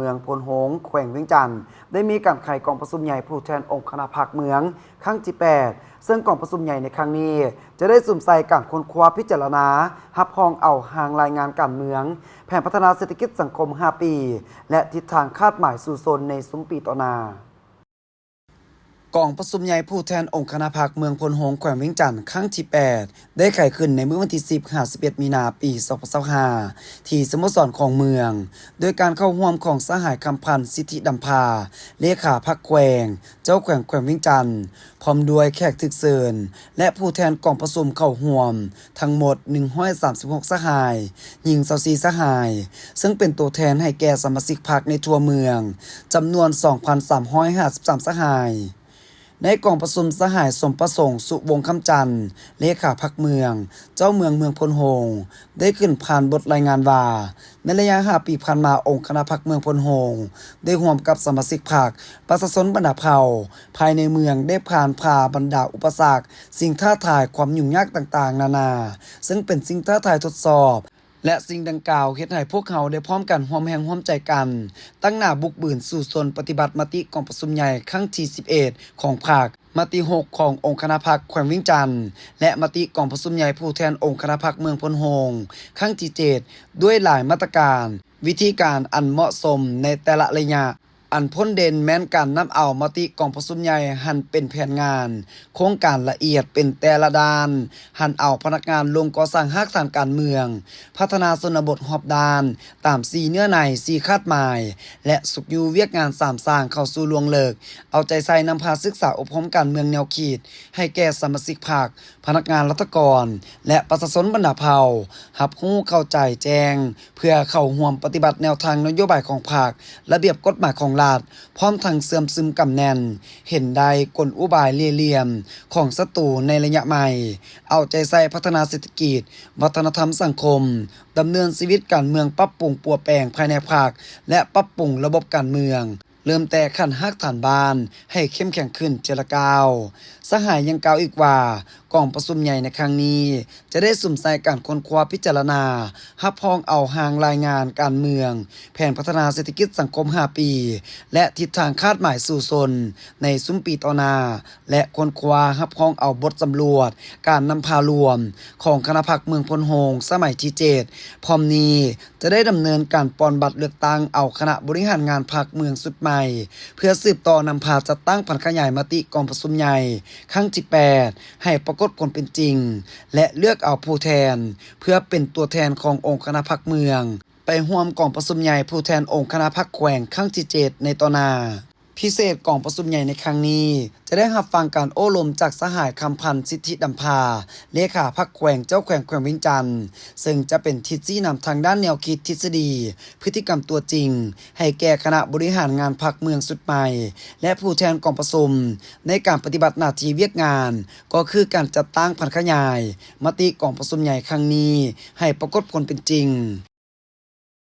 มืองพลหงส์แขวงเวียงจันทร์ได้มีการไขกองประชุมใหญ่ผู้แทนองค์คณะพรรคเมืองครั้งที่8ซึ่งกองประชุมใหญ่ในครั้งนี้ จะได้สุ่มใส่การค้นคว้าพิจารณารับรองเอาหางรายงานการเมืองแผนพัฒนาเศรษฐกิจสังคม5ปีและทิศทางคาดหมายสู่โซนในซุ้มปีต่อหน้ากองประชุมใหญ่ผู้แทนองค์คณะพรรคเมืองพลหงส์แขวงเวียงจันทร์ครั้งที่8ได้ไขขึ้นในมื้อวันที่10-11 มีนาคมปี2025ที่สโมสรของเมืองโดยการเข้าร่วมของสหายคำพันธ์สิทธิดำพาเลขาพรรคแขวงเจ้าแขวงเวียงจันทร์พร้อมด้วยแขกถึกเชิญและผู้แทนกองประชุมเข้าร่วมทั้งหมด136สหายหญิง24สหายซึ่งเป็นตัวแทนให้แก่สมาชิกพรรคในทั่วเมืองจำนวน 2,353 สหายในกองประชุมสหายสมประสงค์สุวงศ์คำจันทร์เลขาพรรคเมืองเจ้าเมืองพลหงส์ได้ขึ้นผ่านบทรายงานว่าในระยะ5 ปีผ่านมาองค์คณะพรรคเมืองพลหงส์ได้ร่วมกับสมาชิกพรรคประชาชนบรรดาเผ่าภายในเมืองได้ผ่านบรรดาอุปสรรคสิ่งท้าทายความยุ่งยากต่างๆนานาซึ่งเป็นสิ่งท้าทายทดสอบและสิ่งดังกล่าวเฮ็ดให้พวกเขาได้พร้อมกันร่วมแรงร่วมใจกันตั้งหน้าบุกบืนสู่ชนปฏิบัติมติกองประชุมใหญ่ครั้งที่11ของพรรคมติ6ขององค์คณะพรรคแขวงเวียงจันทร์และมติกองประชุมใหญ่ผู้แทนองค์คณะพรรคเมืองพลหงส์ครั้งที่7ด้วยหลายมาตรการวิธีการอันเหมาะสมในแต่ละระยะอันพ้นเด่นแม้นการนำเอามติกองประชุมใหญ่หันเป็นแผนงานโครงการละเอียดเป็นแต่ละด้านหันเอาพนักงานลงก่อสร้างรากฐานการเมืองพัฒนาชนบทรอบด้านตาม4เนื้อใน4คาดหมายและสุขอยู่เวียกงาน3สร้างเข้าสู่ลวงเลิกเอาใจใส่นำพาศึกษาอบรมการเมืองแนวคิดให้แก่สมาชิกพรรคพนักงานรัฐกรและประชาชนบรรดาเผ่ารับรู้เข้าใจแจ้งเพื่อเข้าร่วมปฏิบัติแนวทางนโยบายของพรรคระเบียบกฎหมายของรัฐพร้อมทั้งเสื่อมซึมกำแน่นเห็นได้กลอุบายเล่ห์เหลี่ยมของศัตรูในระยะใหม่เอาใจใส่พัฒนาเศรษฐกิจวัฒนธรรมสังคมดำเนินชีวิตการเมืองปรับปรุงปัวแปลงภายในพรรคและปรับปรุงระบบการเมืองเริ่มแต่ขั้นรากฐานบ้านให้เข้มแข็งขึ้นเจรกาวสหายยังกล่าวอีกว่ากองประชุมใหญ่ในครั้งนี้จะได้สุ่มใส่การค้นคว้าพิจารณารับรองเอาหางรายงานการเมืองแผนพัฒนาเศรษฐกิจสังคม5ปีและทิศทางคาดหมายสู่ชนในซุ้มปีต่อหน้าและค้นคว้ารับรองเอาบทสำรวจการนำพารวมของคณะพรรคเมืองพลหงส์สมัยที่7พร้อมนี้จะได้ดำเนินการปอนบัตรเลือกตั้งเอาคณะบริหารงานพรรคเมืองสุดใหม่เพื่อสืบต่อนำพาจัดตั้งผันขยายมติกองประชุมใหญ่ครั้งที่8ให้ปรากฏผลเป็นจริงและเลือกเอาผู้แทนเพื่อเป็นตัวแทนขององค์คณะพรรคเมืองไปร่วมกองประชุมใหญ่ผู้แทนองค์คณะพรรคแขวงครั้งที่7ในต่อหน้าพิเศษกองประชุมใหญ่ในครั้งนี้จะได้รับฟังการโอ้ลมจากสหายคำพันธ์สิทธิดำพาเลขาพรรคแขวงเจ้าแขวงเวียงจันทร์ซึ่งจะเป็นทิศชี้นำทางด้านแนวคิดทฤษฎีพฤติกรรมตัวจริงให้แก่คณะบริหารงานพรรคเมืองสุดใหม่และผู้แทนกองประชุมในการปฏิบัติหน้าที่เวียกงานก็คือการจัดตั้งผันขยายมติกองประชุมใหญ่ครั้งนี้ให้ปรากฏผลเป็นจริง